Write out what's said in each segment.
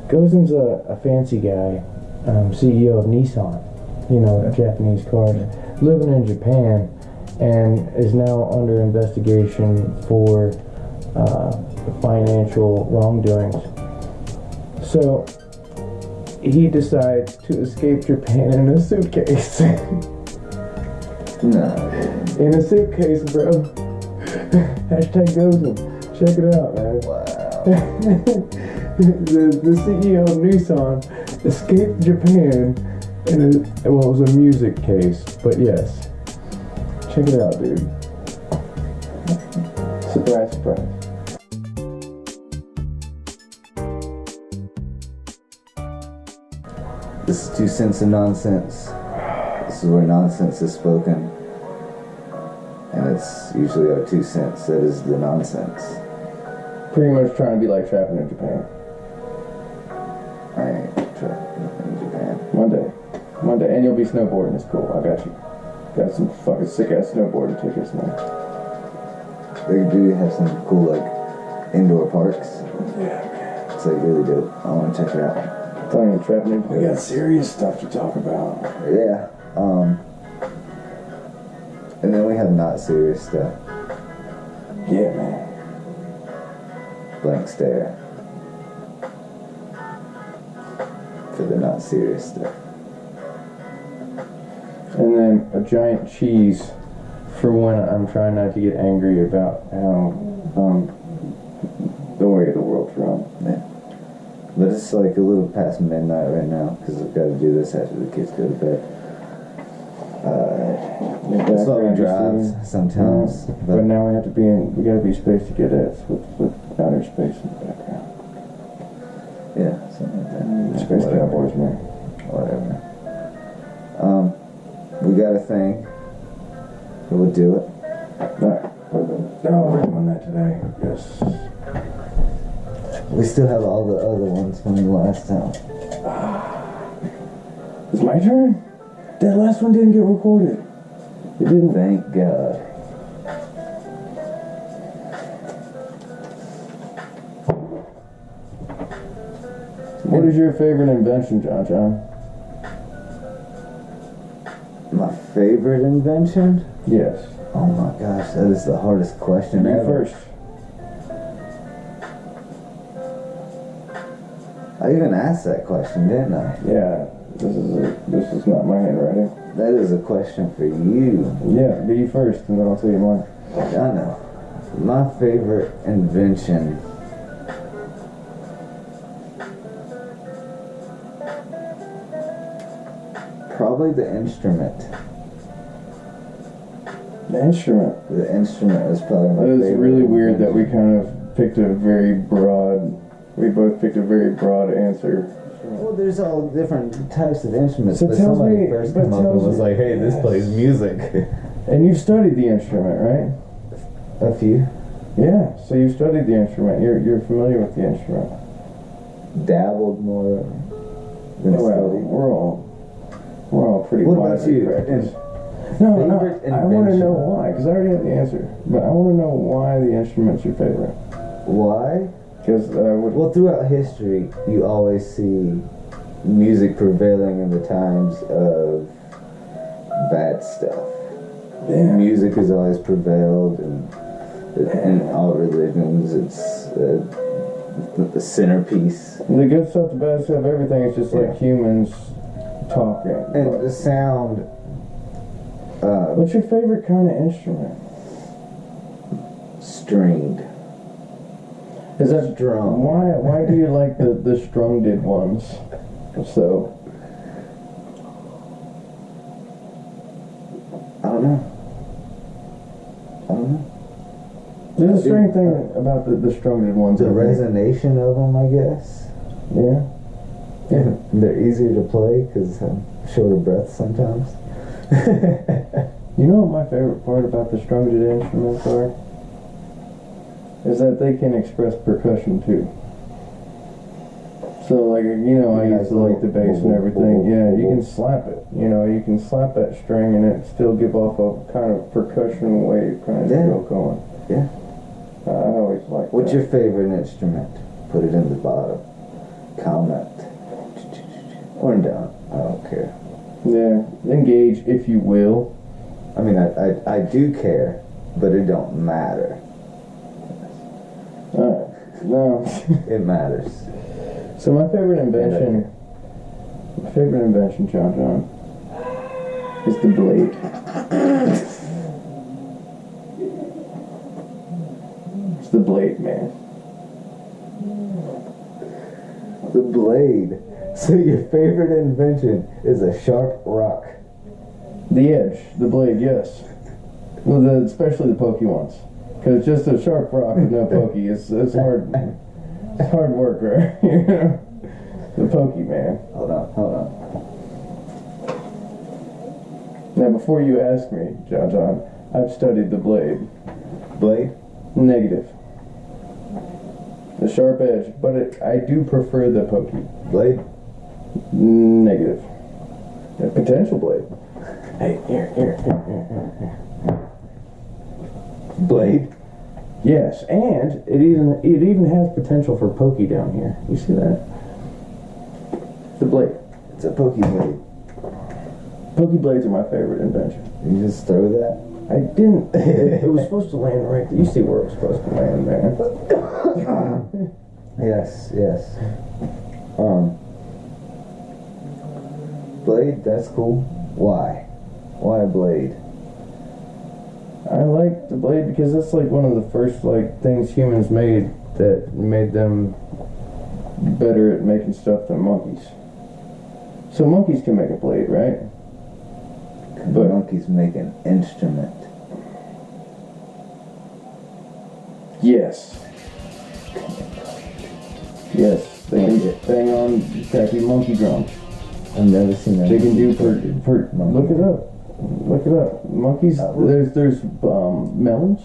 Gozen's a fancy guy, CEO of Nissan, Japanese cars, living in Japan, and is now under investigation for financial wrongdoings. So he decides to escape Japan in a suitcase. No. In a suitcase, bro. Hashtag Gozen. Check it out, man. Wow. the CEO of Nissan escaped Japan in it was a music case, but yes. Check it out, dude. Surprise, surprise. This is 2 cents of nonsense. This is where nonsense is spoken. And it's usually our 2 cents that is the nonsense. Pretty much trying to be like trapping in Japan. I ain't trapping in Japan. One day, and you'll be snowboarding. It's cool. I got you. Got some fucking sick ass snowboarding tickets, man. They do have some cool indoor parks. Yeah, man. It's really dope. I want to check it out. Playing trapping in Japan. We got serious stuff to talk about. Yeah. And then we have not serious stuff. Yeah, man. Blank stare. For the not serious stuff. And then a giant cheese for when I'm trying not to get angry about how the way the world's run. Yeah. But it's a little past midnight right now because I've got to do this after the kids go to bed. It's long drives sometimes. But now we gotta be spaced together with outer space in the background. Yeah, something like that. Space Cowboys, man. Whatever. We got a thing. We'll do it. Alright. No, we're doing that today. Yes. We still have all the other ones from the last time. It's my turn? That last one didn't get recorded. It didn't. Thank God. What is your favorite invention, John? My favorite invention? Yes. Oh my gosh, that is the hardest question ever. You first. I even asked that question, didn't I? Yeah. This is not my handwriting. That is a question for you. Yeah, be you first, and then I'll tell you mine. I know. My favorite invention. Probably the instrument. The instrument. The instrument is probably my favorite. It's really weird that we kind of picked a very broad. We both picked a very broad answer. Well, there's all different types of instruments. So but tell somebody me, first came up and was like, "Hey, this plays music." And you've studied the instrument, right? A few. Yeah. So you studied the instrument. You're familiar with the instrument. Dabbled more than studied. We're all pretty What wise about you? at practice. No, I want to know invention. why, because I already have the answer. But I want to know why the instrument's your favorite. Why? Because well, throughout history, you always see music prevailing in the times of bad stuff. Yeah. Music has always prevailed in all religions. It's the centerpiece. The good stuff, the bad stuff, everything is just like humans talking. And the sound. What's your favorite kind of instrument? Stringed. Is that drum? Why do you like the strummed ones? So I don't know. There's a strange thing about the strummed ones. The resonation of them, I guess. Yeah. Yeah. They're easier to play because I'm short of breath sometimes. You know what my favorite part about the strummed instruments are? Is that they can express percussion too. So I used to like the bass and everything. Yeah, you can slap it. You can slap that string and it still give off a kind of percussion wave kind of feel going. Yeah. I always like What's your favorite instrument? Put it in the bottom. Comment Yeah, engage if you will. I mean, I do care, but it don't matter. Alright, no. It matters. So my favorite invention, John, is the blade. It's the blade, man. The blade. So your favorite invention is a sharp rock. The edge, the blade, yes. Well, especially the pokie ones. Because just a sharp rock with no pokie is hard. It's hard work, right? You know? The pokie, man. Hold on. Now, before you ask me, John, I've studied the blade. Blade? Negative. The sharp edge, but I do prefer the pokie. Blade? Negative. The potential blade. Hey, here. Blade? Yes, and it even has potential for pokie down here. You see that? The blade. It's a pokie blade. Pokie blades are my favorite invention. You just throw that? I didn't. It was supposed to land right there. You see where it was supposed to land, man. Yes. Blade, that's cool. Why? Why a blade? I like the blade because it's like one of the first things humans made that made them better at making stuff than monkeys. So monkeys can make a blade, right? But monkeys make an instrument. Yes. Yes, they can bang on crappy monkey drums. I've never seen that. They can do for look it up. Monkeys. There's melons.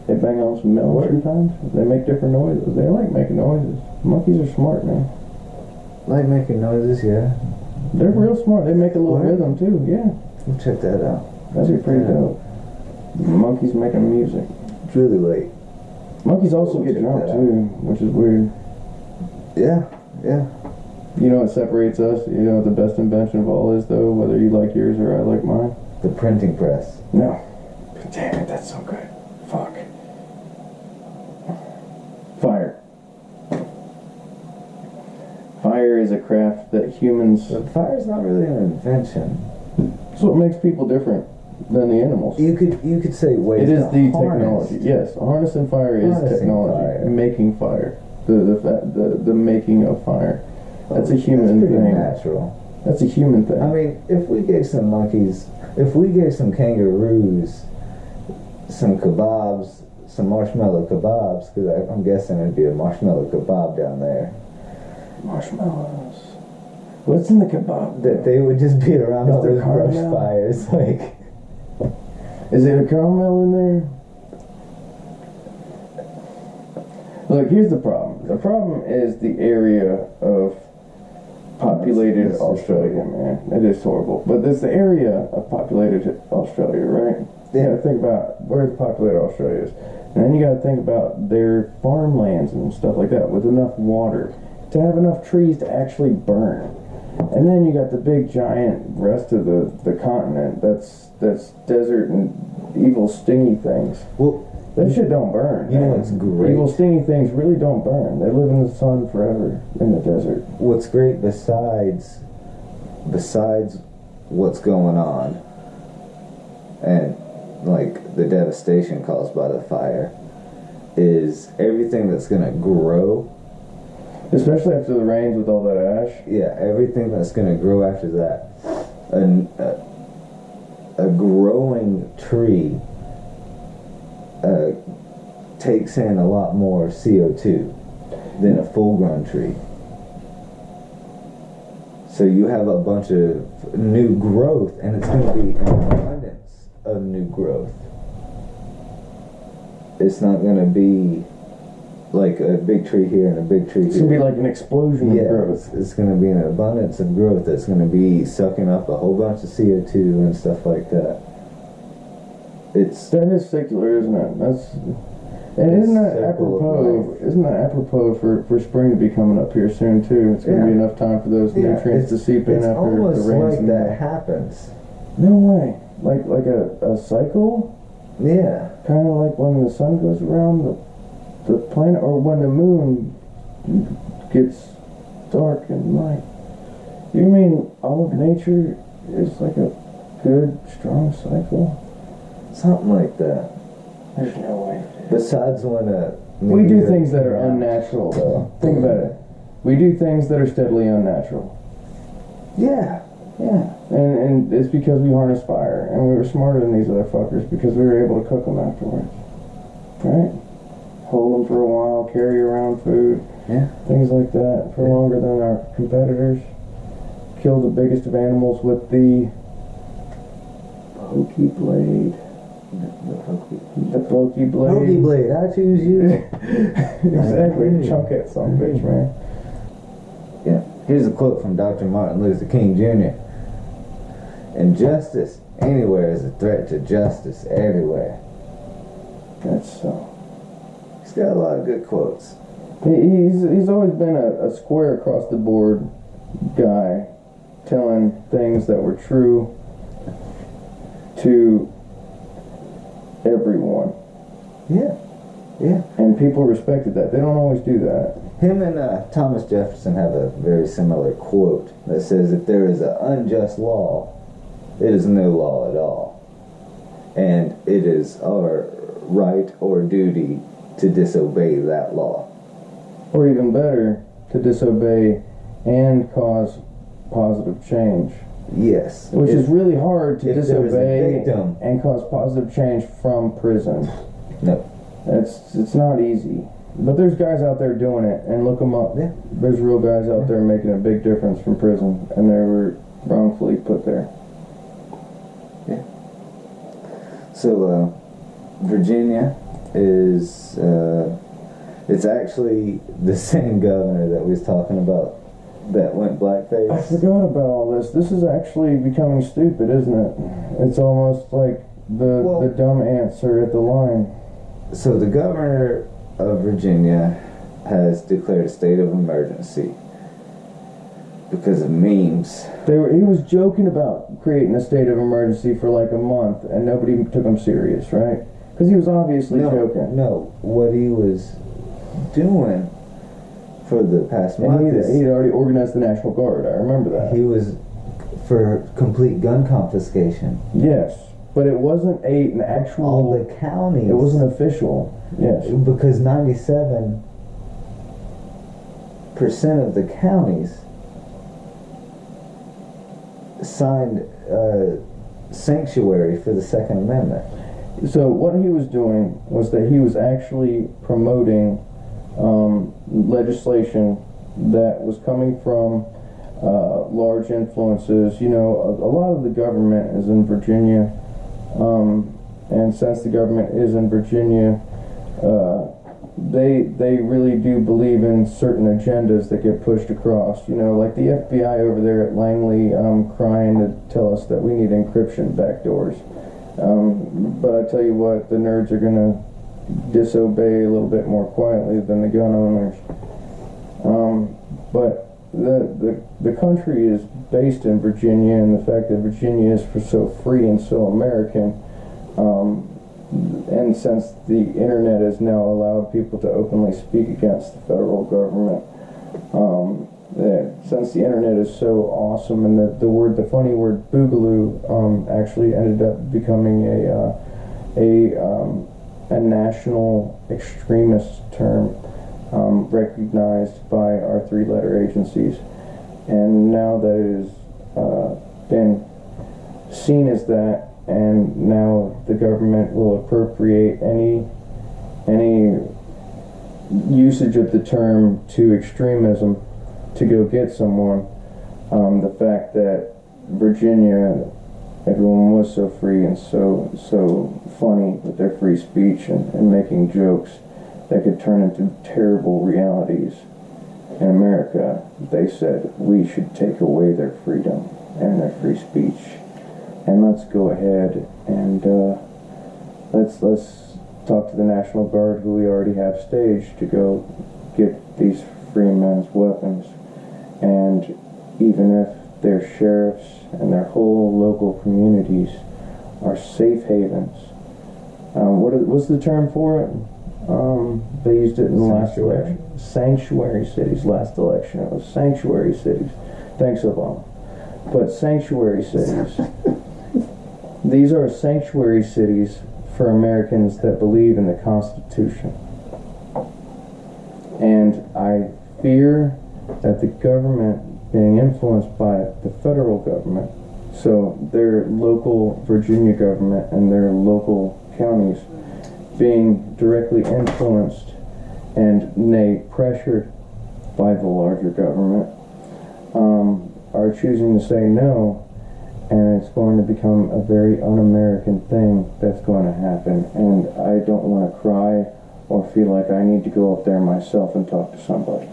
They bang on some melons sometimes. They make different noises. They like making noises. Monkeys are smart, man. Like making noises, yeah. They're real smart. They make a little rhythm too. Yeah. We'll check that out. That'd be pretty dope. Monkeys making music. It's really late. Monkeys also get drunk too, which is weird. Yeah. You know what separates us? You know what the best invention of all is, though? Whether you like yours or I like mine? The printing press. No. Damn it, that's so good. Fuck. Fire. Fire is a craft that humans... But fire's not really an invention. It's what makes people different than the animals. You could say ways. It is the harness. technology. Yes, harnessing fire is technology. Fire. Making fire. The making of fire. That's a human That's pretty thing. natural. That's a human thing. I mean, if we gave some kangaroos some kebabs, some marshmallow kebabs, because I'm guessing it'd be a marshmallow kebab down there. Marshmallows. What's in the kebab? That they would just be around all those brush caramel? fires, like. Is there a caramel in there? Look, here's the problem. The problem is the area of populated That's Australia, man. It is horrible. But there's the area of populated Australia, right? You gotta think about where the populated Australia is. And then you gotta think about their farmlands and stuff like that with enough water to have enough trees to actually burn. And then you got the big giant rest of the continent that's desert and evil stingy things. Well, that shit don't burn. You know what's great? Evil stingy things really don't burn. They live in the sun forever in the desert. What's great besides what's going on and like the devastation caused by the fire is everything that's gonna grow. Especially after the rains with all that ash. Yeah, everything that's gonna grow after that. A growing tree takes in a lot more CO2 than a full-grown tree. So you have a bunch of new growth, and it's going to be an abundance of new growth. It's not going to be like a big tree here and a big tree here. It's going to be like an explosion of growth. It's going to be an abundance of growth that's going to be sucking up a whole bunch of CO2 and stuff like that. That is secular, isn't it? And this isn't that circle of apropos? life. Isn't that apropos for spring to be coming up here soon too? It's going to be enough time for those nutrients to seep in it's after the almost rains. like And that happens. no way, like a cycle, Yeah. kind of like when the sun goes around the planet, or when the moon gets dark and light. You mean all of nature is like a good, strong cycle? Something like that. There's no way. Besides when We do meteor things that are came out. unnatural, though. Think about it. We do things that are steadily unnatural. Yeah. Yeah. And it's because we harness fire, and we were smarter than these other fuckers because we were able to cook them afterwards. Right? Hold them for a while, carry around food, Yeah. things like that for longer than our competitors. Kill the biggest of animals with the pokie blade. The pokie blade. Pokie blade, I choose you. Exactly. Chunk it, some bitch, man. Yeah. Here's a quote from Dr. Martin Luther King Jr. Injustice anywhere is a threat to justice everywhere. That's so. He's got a lot of good quotes. He's always been a square across the board guy, telling things that were true to everyone. Yeah. Yeah. And people respected that. They don't always do that. Him and Thomas Jefferson have a very similar quote that says, if there is an unjust law, it is no law at all. And it is our right or duty to disobey that law. Or even better, to disobey and cause positive change. Yes. Which is really hard to if there was a disobey victim. and cause positive change from prison. No. It's not easy. But there's guys out there doing it, and look them up. Yeah. There's real guys out there making a big difference from prison, and they were wrongfully put there. Yeah. So, Virginia is, it's actually the same governor that we was talking about that went blackface. I forgot about all this. This is actually becoming stupid, isn't it? It's almost like the dumb ants are at the line. So the governor of Virginia has declared a state of emergency because of memes. He was joking about creating a state of emergency for like a month, and nobody took him serious, right? Because he was obviously joking. No, what he was doing for the past month he'd already organized the National Guard. I remember that. He was for complete gun confiscation. Yes, but it wasn't an actual. All the counties. It wasn't official. Yes, because 97% of the counties signed sanctuary for the Second Amendment. So what he was doing was that he was actually promoting legislation that was coming from large influences. You know, a lot of the government is in Virginia, and since the government is in Virginia, they really do believe in certain agendas that get pushed across. You know, like the FBI over there at Langley crying to tell us that we need encryption backdoors. But I tell you what, the nerds are going to disobey a little bit more quietly than the gun owners. But the country is based in Virginia, and the fact that Virginia is so free and so American, and since the internet has now allowed people to openly speak against the federal government, since the internet is so awesome, and the funny word boogaloo actually ended up becoming a national extremist term recognized by our three-letter agencies, and now that it has been seen as that, and now the government will appropriate any usage of the term to extremism to go get someone. The fact that Virginia, everyone was so free and so funny with their free speech and making jokes that could turn into terrible realities. In America, they said we should take away their freedom and their free speech, and let's go ahead and let's talk to the National Guard, who we already have staged, to go get these free men's weapons. And even if their sheriffs and their whole local communities are safe havens, what's the term for it? They used it in the last election. Sanctuary cities. Last election, it was sanctuary cities. Thanks, Obama. But sanctuary cities. These are sanctuary cities for Americans that believe in the Constitution. And I fear that the government, being influenced by the federal government, so their local Virginia government and their local counties, being directly influenced and nay pressured by the larger government, are choosing to say no, and it's going to become a very un-American thing that's going to happen. And I don't want to cry or feel like I need to go up there myself and talk to somebody.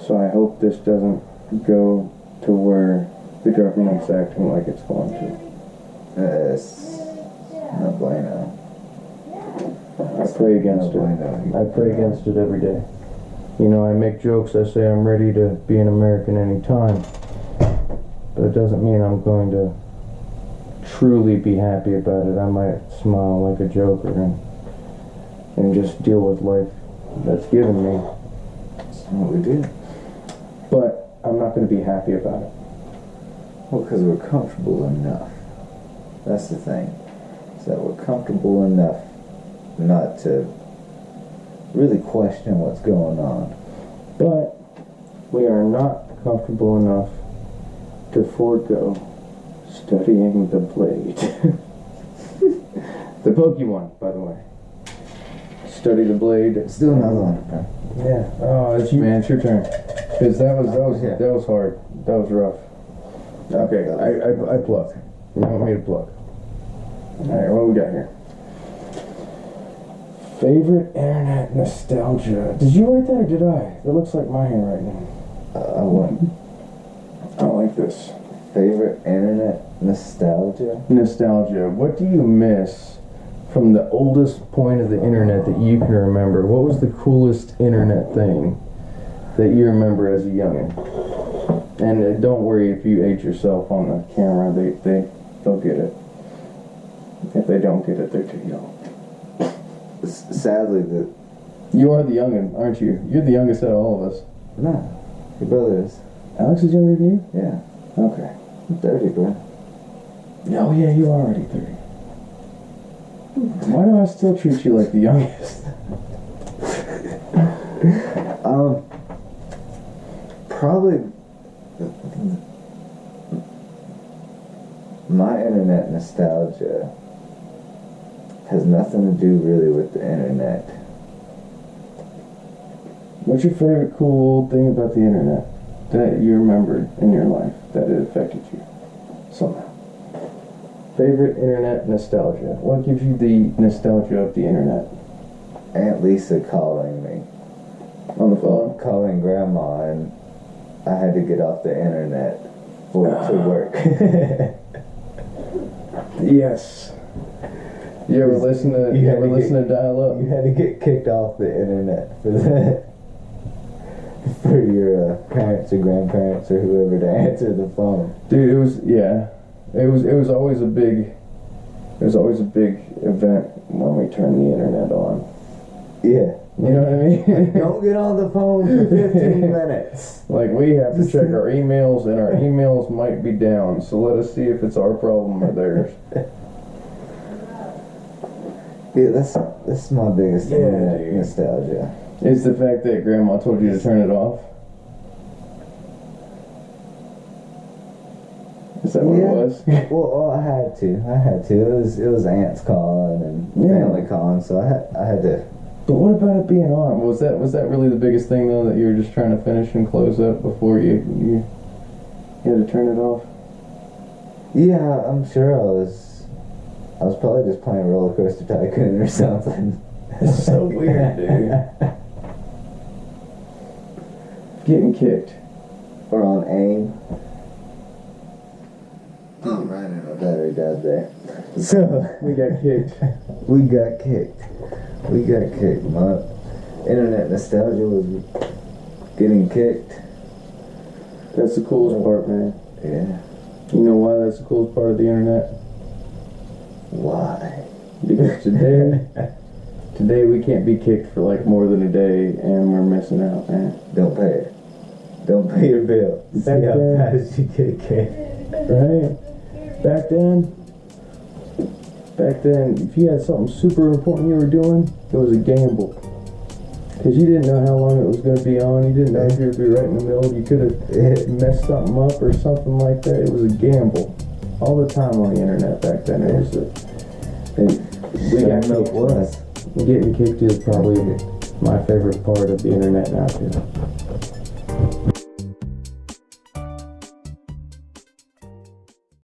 So I hope this doesn't go to where the government's acting like it's going to. Yes. No bueno. I pray against it. I pray against it every day. You know, I make jokes. I say I'm ready to be an American anytime. But it doesn't mean I'm going to truly be happy about it. I might smile like a joker and just deal with life that's given me. That's what we do. But I'm not going to be happy about it. Well, because we're comfortable enough. That's the thing. Is that we're comfortable enough not to really question what's going on. But we are not comfortable enough to forego studying the blade. The pokie one, by the way. Study the blade. Still another one, bro. Yeah. Oh, it's your turn. Because that was hard. That was rough. Okay, I pluck. You want me to pluck? Alright, what we got here? Favorite internet nostalgia. Did you write that or did I? That looks like my handwriting. I won. I like this. Favorite internet nostalgia? Nostalgia. What do you miss from the oldest point of the internet that you can remember? What was the coolest internet thing that you remember as a youngin'? And don't worry if you age yourself on the camera. They'll get it. If they don't get it, they're too young. Sadly, you are the youngin', aren't you? You're the youngest out of all of us. No, your brother is. Alex is younger than you? Yeah. Okay. I'm 30, bro. Oh yeah, you are already 30. Why do I still treat you like the youngest? Probably my internet nostalgia has nothing to do really with the internet. What's your favorite cool thing about the internet that you remembered in your life that it affected you somehow? Favorite internet nostalgia. What gives you the nostalgia of the internet? Aunt Lisa calling me. On the phone? Calling grandma, and I had to get off the internet for it to work. Yes. You ever listen to dial up? You had to get kicked off the internet for that. For your parents or grandparents or whoever to answer the phone. Dude, it was always a big event when we turned the internet on. Yeah. You know what I mean? Don't get on the phone for 15 minutes. Like, we have to check our emails, and our emails might be down, so let us see if it's our problem or theirs. Yeah, that's my biggest internet nostalgia. It's the fact that Grandma told you to turn it off. Is that what it was? Well, I had to. It was aunts calling and family calling, so I had to. But what about it being on? Was that really the biggest thing though, that you were just trying to finish and close up before you had to turn it off? Yeah, I'm sure I was probably just playing Roller Coaster Tycoon or something. It's so weird, dude. Getting kicked. Or on AIM. Oh, right, and our battery died there. So We got kicked. we got kicked. My internet nostalgia was getting kicked. That's the coolest part, man. Yeah. You know why that's the coolest part of the internet? Why? Because today we can't be kicked for like more than a day, and we're missing out, man. Don't pay it. Don't pay your bill. See Back how then- fast you get kicked. Right? Back then, if you had something super important you were doing, it was a gamble. Because you didn't know how long it was going to be on. You didn't know if you would be right in the middle. You could have messed something up or something like that. It was a gamble. All the time on the internet back then. It was we got kicked. was. Getting kicked is probably my favorite part of the internet now, too.